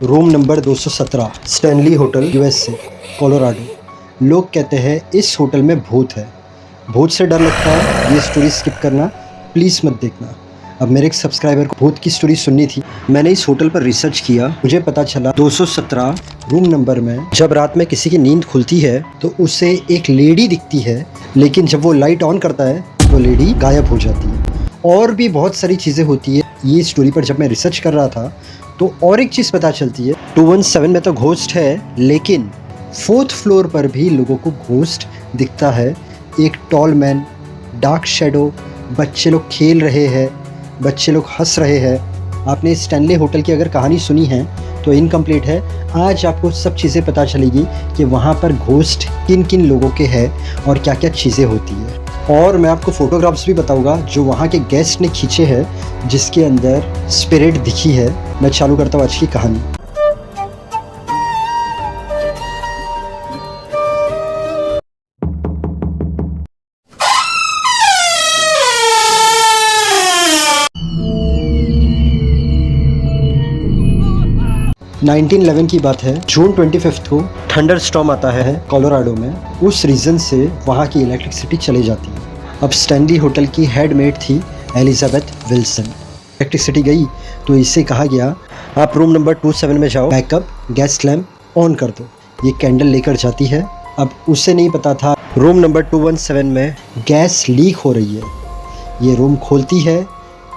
Room number 217 Stanley hotel USA Colorado. लोग कहते हैं इस होटल में भूत है। भूत से डर लगता है, ये स्टोरी स्किप करना प्लीज़ मत देखना। अब मेरे एक सब्सक्राइबर को भूत की स्टोरी सुननी थी। मैंने इस होटल पर रिसर्च किया, मुझे पता चला 217 रूम नंबर में जब रात में किसी की नींद खुलती है तो उसे एक लेडी दिखती है, लेकिन जब वो लाइट ऑन करता है तो लेडी गायब हो जाती है। और भी बहुत सारी चीज़ें होती है। ये स्टोरी पर जब मैं रिसर्च कर रहा था तो और एक चीज़ पता चलती है, 217 में तो घोस्ट है, लेकिन 4th फ्लोर पर भी लोगों को घोस्ट दिखता है। एक टॉल मैन, डार्क शेडो, बच्चे लोग खेल रहे हैं, बच्चे लोग हंस रहे हैं। आपने स्टैनली होटल की अगर कहानी सुनी है तो इनकम्प्लीट है। आज आपको सब चीज़ें पता चलेगी कि वहाँ पर घोस्ट किन किन लोगों के हैं और क्या क्या चीज़ें होती है। और मैं आपको फ़ोटोग्राफ्स भी बताऊंगा जो वहाँ के गेस्ट ने खींचे हैं, जिसके अंदर स्पिरिट दिखी है। मैं चालू करता हूँ आज की कहानी। नाइनटीन 11 की बात है। जून 25 को थंडर स्टॉर्म आता है कोलोराडो में। उस रीज़न से वहाँ की इलेक्ट्रिसिटी चली जाती है। अब स्टैनली होटल की हेडमेड थी एलिजाबेथ विल्सन। इलेक्ट्रिसिटी गई तो इससे कहा गया आप रूम नंबर 27 में जाओ, बैकअप गैस लैम्प ऑन कर दो। ये कैंडल लेकर जाती है। अब उसे नहीं पता था रूम नंबर 217 में गैस लीक हो रही है। ये रूम खोलती है,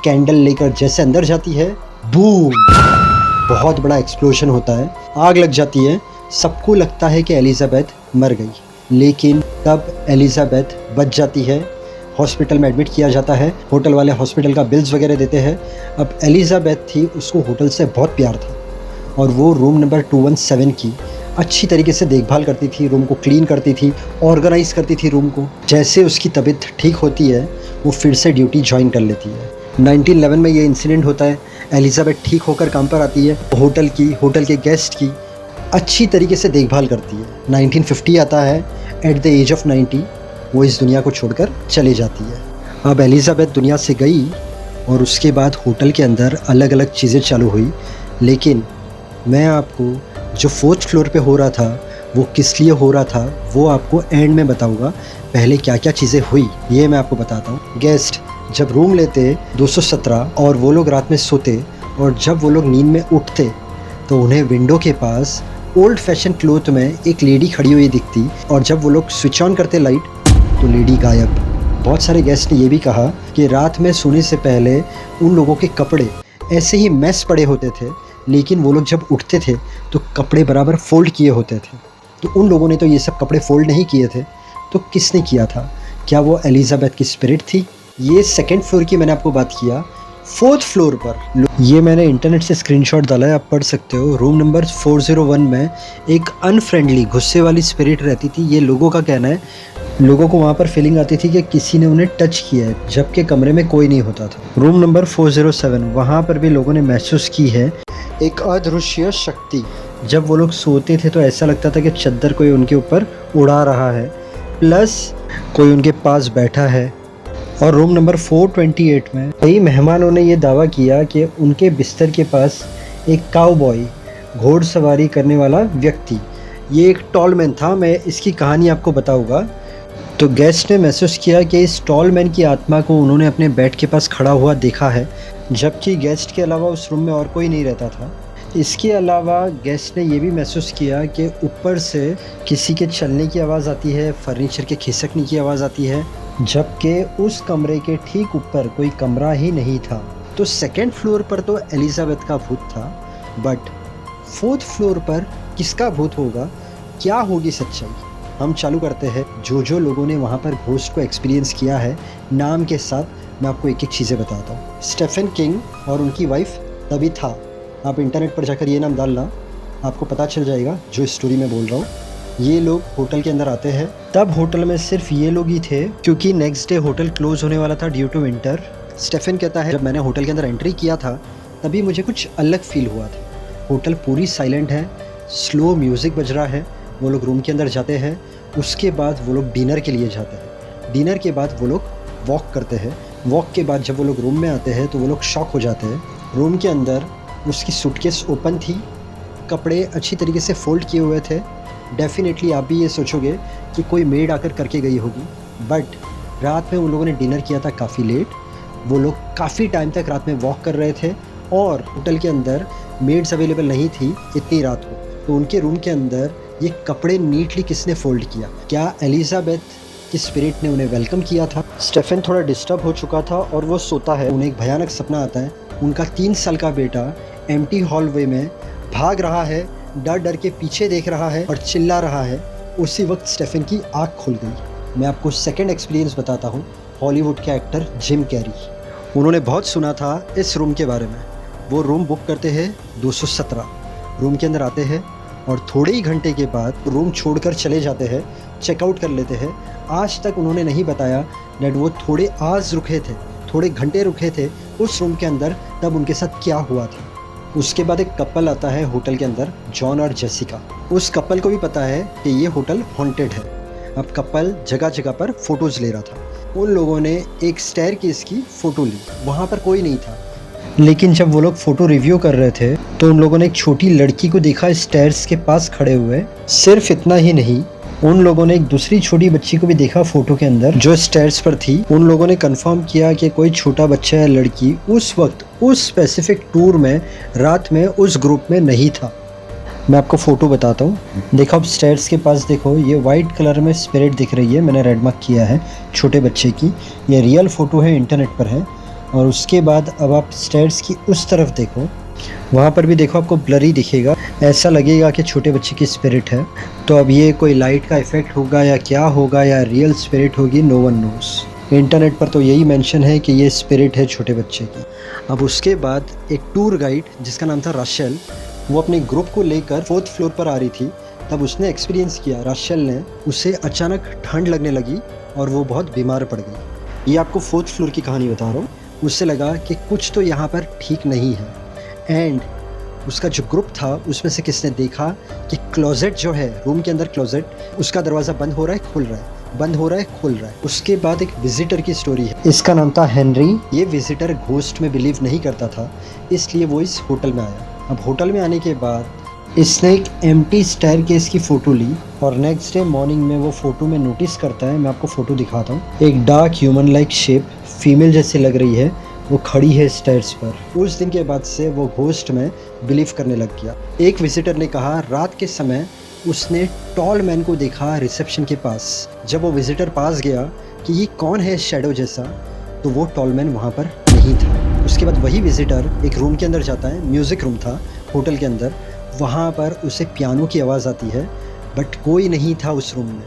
कैंडल लेकर जैसे अंदर जाती है, बूम, बहुत बड़ा एक्सप्लोजन होता है, आग लग जाती है। सबको लगता है कि एलिजाबेथ मर गई, लेकिन तब एलिजाबेथ बच जाती है। हॉस्पिटल में एडमिट किया जाता है। होटल वाले हॉस्पिटल का बिल्स वगैरह देते हैं। अब एलिजाबेथ थी, उसको होटल से बहुत प्यार था और वो रूम नंबर 217 की अच्छी तरीके से देखभाल करती थी, रूम को क्लीन करती थी, ऑर्गेनाइज करती थी रूम को। जैसे उसकी तबीयत ठीक होती है वो फिर से ड्यूटी ज्वाइन कर लेती है। 1911 में ये इंसिडेंट होता है। एलिजाबेथ ठीक होकर काम पर आती है, होटल के गेस्ट की अच्छी तरीके से देखभाल करती है। 1950 आता है। एट द एज ऑफ 90 वो इस दुनिया को छोड़कर चली जाती है। अब एलिजाबेथ दुनिया से गई और उसके बाद होटल के अंदर अलग अलग चीज़ें चालू हुई, लेकिन मैं आपको जो 4th फ्लोर पे हो रहा था वो किस लिए हो रहा था वो आपको एंड में बताऊंगा। पहले क्या क्या चीज़ें हुई ये मैं आपको बताता हूँ। गेस्ट जब रूम लेते 217 और वो लोग रात में सोते, और जब वो लोग नींद में उठते तो उन्हें विंडो के पास ओल्ड फैशन क्लोथ में एक लेडी खड़ी हुई दिखती, और जब वो लोग स्विच ऑन करते लाइट तो लेडी गायब। बहुत सारे गेस्ट ने ये भी कहा कि रात में सोने से पहले उन लोगों के कपड़े ऐसे ही मैस पड़े होते थे, लेकिन वो लोग जब उठते थे तो कपड़े बराबर फोल्ड किए होते थे। तो उन लोगों ने तो ये सब कपड़े फोल्ड नहीं किए थे, तो किसने किया था? क्या वो एलिजाबेथ की स्पिरिट थी? ये 2nd फ्लोर की मैंने आपको बात किया। 4th फ्लोर पर ये मैंने इंटरनेट से स्क्रीनशॉट डाला है, आप पढ़ सकते हो। रूम नंबर 401 में एक अनफ्रेंडली गुस्से वाली स्पिरिट रहती थी। ये लोगों का कहना है। लोगों को वहाँ पर फीलिंग आती थी कि किसी ने उन्हें टच किया है, जबकि कमरे में कोई नहीं होता था। रूम नंबर 407 वहाँ पर भी लोगों ने महसूस की है एक अदृश्य शक्ति। जब वो लोग सोते थे तो ऐसा लगता था कि चद्दर कोई उनके ऊपर उड़ा रहा है, प्लस कोई उनके पास बैठा है। और रूम नंबर 428 में कई मेहमानों ने ये दावा किया कि उनके बिस्तर के पास एक काउबॉय, घोड़सवारी करने वाला व्यक्ति, ये एक टॉल मैन था। मैं इसकी कहानी आपको बताऊंगा। तो गेस्ट ने महसूस किया कि इस टॉल मैन की आत्मा को उन्होंने अपने बेड के पास खड़ा हुआ देखा है, जबकि गेस्ट के अलावा उस रूम में और कोई नहीं रहता था। इसके अलावा गेस्ट ने ये भी महसूस किया कि ऊपर से किसी के चलने की आवाज़ आती है, फर्नीचर के खिसकने की आवाज़ आती है, जबकि उस कमरे के ठीक ऊपर कोई कमरा ही नहीं था। तो 2nd फ्लोर पर तो एलिजाबेथ का भूत था, बट 4th फ्लोर पर किसका भूत होगा? क्या होगी सच्चाई? हम चालू करते हैं। जो लोगों ने वहाँ पर घोस्ट को एक्सपीरियंस किया है, नाम के साथ मैं आपको एक एक चीज़ें बताता हूँ। स्टेफन किंग और उनकी वाइफ तबीथा। आप इंटरनेट पर जाकर ये नाम डालना, आपको पता चल जाएगा जो स्टोरी मैं बोल रहा हूँ। ये लोग होटल के अंदर आते हैं। तब होटल में सिर्फ ये लोग ही थे, क्योंकि नेक्स्ट डे होटल क्लोज होने वाला था ड्यू टू विंटर। स्टेफन कहता है जब मैंने होटल के अंदर एंट्री किया था तभी मुझे कुछ अलग फील हुआ था। होटल पूरी साइलेंट है, स्लो म्यूज़िक बज रहा है। वो लोग रूम के अंदर जाते हैं, उसके बाद वो लोग डिनर के लिए जाते हैं। डिनर के बाद वो लोग वॉक करते हैं। वॉक के बाद जब वो लोग रूम में आते हैं तो वो लोग शॉक हो जाते हैं। रूम के अंदर उसकी सूटकेस ओपन थी कपड़े अच्छी तरीके से फोल्ड किए हुए थे। डेफिनेटली आप भी ये सोचोगे कि कोई मेड आकर करके गई होगी, बट रात में उन लोगों ने डिनर किया था काफ़ी लेट। वो लोग काफ़ी टाइम तक रात में वॉक कर रहे थे और होटल के अंदर मेड्स अवेलेबल नहीं थी इतनी रात को। तो उनके रूम के अंदर ये कपड़े नीटली किसने फोल्ड किया? क्या एलिजाबेथ की स्पिरिट ने उन्हें वेलकम किया था? स्टेफन थोड़ा डिस्टर्ब हो चुका था और वो सोता है। उन्हें एक भयानक सपना आता है। उनका 3 साल का बेटा एम्प्टी हॉलवे में भाग रहा है, डर डर के पीछे देख रहा है और चिल्ला रहा है। उसी वक्त स्टेफन की आँख खुल गई। मैं आपको सेकंड एक्सपीरियंस बताता हूँ। हॉलीवुड के एक्टर जिम कैरी, उन्होंने बहुत सुना था इस रूम के बारे में। वो रूम बुक करते हैं 217। रूम के अंदर आते हैं और थोड़े ही घंटे के बाद रूम छोड़कर चले जाते हैं, चेकआउट कर लेते हैं। आज तक उन्होंने नहीं बताया कि वो थोड़े आज रुके थे, थोड़े घंटे रुके थे उस रूम के अंदर, तब उनके साथ क्या हुआ था। उसके बाद एक कपल आता है होटल के अंदर, जॉन और जेसिका। उस कपल को भी पता है कि ये होटल हॉन्टेड है। अब कपल जगह जगह पर फोटोज़ ले रहा था। उन लोगों ने एक स्टेयरकेस की फ़ोटो ली, वहाँ पर कोई नहीं था। लेकिन जब वो लोग फ़ोटो रिव्यू कर रहे थे तो उन लोगों ने एक छोटी लड़की को देखा स्टेयर्स के पास खड़े हुए। सिर्फ इतना ही नहीं, उन लोगों ने एक दूसरी छोटी बच्ची को भी देखा फ़ोटो के अंदर जो स्टेयर्स पर थी। उन लोगों ने कंफर्म किया कि कोई छोटा बच्चा या लड़की उस वक्त उस स्पेसिफिक टूर में रात में उस ग्रुप में नहीं था। मैं आपको फ़ोटो बताता हूँ। देखो अब स्टेयर्स के पास देखो, ये वाइट कलर में स्पिरिट दिख रही है, मैंने रेड मार्क किया है छोटे बच्चे की। ये रियल फ़ोटो है, इंटरनेट पर है। और उसके बाद अब आप स्टेयर्स की उस तरफ देखो, वहाँ पर भी देखो आपको ब्लरी दिखेगा, ऐसा लगेगा कि छोटे बच्चे की स्पिरिट है। तो अब ये कोई लाइट का इफ़ेक्ट होगा या क्या होगा या रियल स्पिरिट होगी, नो वन नोस। इंटरनेट पर तो यही मेंशन है कि ये स्पिरिट है छोटे बच्चे की। अब उसके बाद एक टूर गाइड जिसका नाम था राशेल, वो अपने ग्रुप को लेकर 4th फ्लोर पर आ रही थी। तब उसने एक्सपीरियंस किया, राशेल ने, उसे अचानक ठंड लगने लगी और वो बहुत बीमार पड़ गई। ये आपको 4th फ्लोर की कहानी बता रहा हूँ। उससे लगा कि कुछ तो यहाँ पर ठीक नहीं है। एंड उसका जो ग्रुप था उसमें से किसने देखा कि क्लोजेट जो है, रूम के अंदर क्लोजेट, उसका दरवाज़ा बंद हो रहा है, खुल रहा है, बंद हो रहा है, खुल रहा है। उसके बाद एक विजिटर की स्टोरी है, इसका नाम था हेनरी। ये विजिटर घोस्ट में बिलीव नहीं करता था, इसलिए वो इस होटल में आया। अब होटल में आने के बाद इसने एक एम्प्टी स्टेयरकेस की फ़ोटो ली और नेक्स्ट डे मॉर्निंग में वो फ़ोटो में नोटिस करता है। मैं आपको फ़ोटो दिखाता हूँ। एक dark human like shape, female जैसी लग रही है, वो खड़ी है स्टेयर्स पर। उस दिन के बाद से वो घोस्ट में बिलीव करने लग गया। एक विजिटर ने कहा रात के समय उसने टॉल मैन को देखा रिसेप्शन के पास। जब वो विजिटर पास गया कि ये कौन है शैडो जैसा, तो वो टॉल मैन वहाँ पर नहीं था। उसके बाद वही विजिटर एक रूम के अंदर जाता है, म्यूज़िक रूम था होटल के अंदर। वहाँ पर उसे पियानो की आवाज़ आती है, बट कोई नहीं था उस रूम में।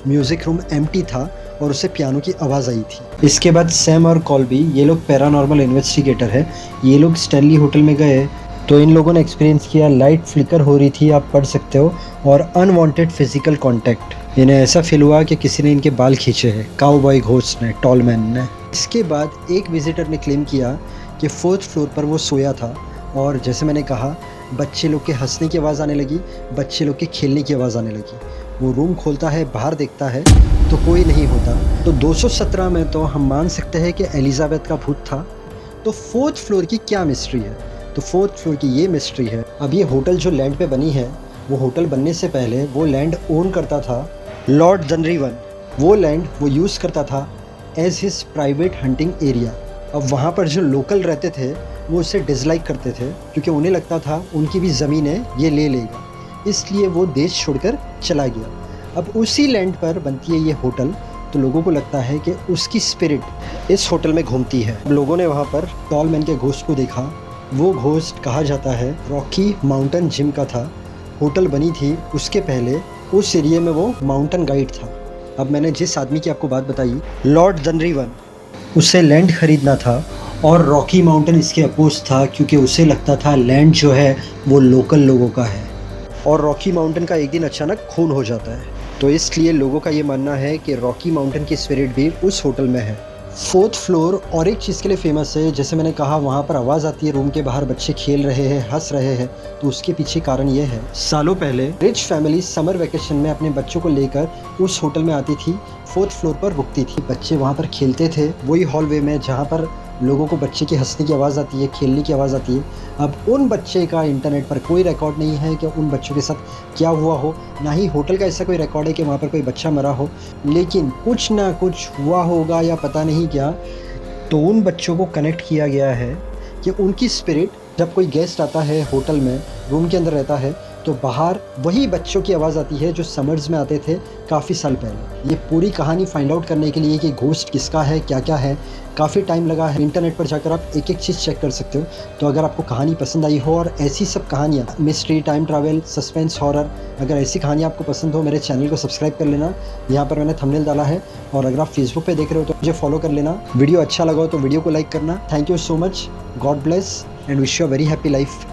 म्यूज़िक रूम एम्प्टी था और उसे पियानो की आवाज़ आई थी। इसके बाद सैम और कॉल्बी, ये लोग पैरानॉर्मल इन्वेस्टिगेटर है, ये लोग स्टैनली होटल में गए तो इन लोगों ने एक्सपीरियंस किया लाइट फ्लिकर हो रही थी, आप पढ़ सकते हो, और अनवांटेड फिजिकल कांटेक्ट। इन्हें ऐसा फील हुआ कि किसी ने इनके बाल खींचे हैं, काउबॉय घोस्ट ने, टॉल मैन ने। इसके बाद एक विजिटर ने क्लेम किया कि 4th फ्लोर पर वो सोया था और जैसे मैंने कहा बच्चे लोग के हंसने की आवाज़ आने लगी, बच्चे लोग के खेलने की आवाज़ आने लगी। वो रूम खोलता है, बाहर देखता है तो कोई नहीं होता। तो 217 में तो हम मान सकते हैं कि एलिजाबेथ का भूत था। तो 4th फ्लोर की क्या मिस्ट्री है? तो 4th फ्लोर की ये मिस्ट्री है, अब ये होटल जो लैंड पे बनी है, वो होटल बनने से पहले वो लैंड ओन करता था लॉर्ड डनरीवन। वो लैंड वो यूज़ करता था as his private hunting area. अब वहाँ पर जो लोकल रहते थे वो उसे डिसलाइक करते थे क्योंकि उन्हें लगता था उनकी भी ज़मीनें ये ले लेगा, इसलिए वो देश छोड़कर चला गया। अब उसी लैंड पर बनती है ये होटल, तो लोगों को लगता है कि उसकी स्पिरिट इस होटल में घूमती है। लोगों ने वहाँ पर टॉल मैन के घोस्ट को देखा। वो घोस्ट कहा जाता है रॉकी माउंटेन जिम का था। होटल बनी थी उसके पहले उस एरिया में वो माउंटेन गाइड था। अब मैंने जिस आदमी की आपको बात बताई, लॉर्ड डनरीवन, उसे लैंड खरीदना था और रॉकी माउंटेन इसके अपोज था क्योंकि उसे लगता था लैंड जो है वो लोकल लोगों का है और रॉकी माउंटेन का एक दिन अचानक खून हो जाता है। तो इसलिए लोगों का ये मानना है कि रॉकी माउंटेन की स्पिरिट भी उस होटल में है। 4th फ्लोर और एक चीज़ के लिए फेमस है, जैसे मैंने कहा वहाँ पर आवाज़ आती है, रूम के बाहर बच्चे खेल रहे हैं, हंस रहे हैं, तो उसके पीछे कारण ये है, सालों पहले रिच फैमिली समर वेकेशन में अपने बच्चों को लेकर उस होटल में आती थी, 4th फ्लोर पर रुकती थी। बच्चे वहाँ पर खेलते थे, वही हॉलवे में जहाँ पर लोगों को बच्चे की हंसने की आवाज़ आती है, खेलने की आवाज़ आती है। अब उन बच्चे का इंटरनेट पर कोई रिकॉर्ड नहीं है कि उन बच्चों के साथ क्या हुआ हो, ना ही होटल का ऐसा कोई रिकॉर्ड है कि वहाँ पर कोई बच्चा मरा हो, लेकिन कुछ ना कुछ हुआ होगा या पता नहीं क्या। तो उन बच्चों को कनेक्ट किया गया है कि उनकी स्पिरिट, जब कोई गेस्ट आता है होटल में, रूम के अंदर रहता है, तो बाहर वही बच्चों की आवाज़ आती है जो समर्स में आते थे काफ़ी साल पहले। ये पूरी कहानी फाइंड आउट करने के लिए कि घोस्ट किसका है, क्या क्या है, काफ़ी टाइम लगा है। इंटरनेट पर जाकर आप एक एक चीज़ चेक कर सकते हो। तो अगर आपको कहानी पसंद आई हो और ऐसी सब कहानियाँ, mystery, time travel, suspense, horror, अगर ऐसी कहानियाँ आपको पसंद हो, मेरे चैनल को सब्सक्राइब कर लेना। यहाँ पर मैंने थंबनेल डाला है। और अगर आप फेसबुक पे देख रहे हो तो मुझे फॉलो कर लेना। वीडियो अच्छा लगा हो तो वीडियो को लाइक करना। Thank you so much. God bless and wish you a very happy life.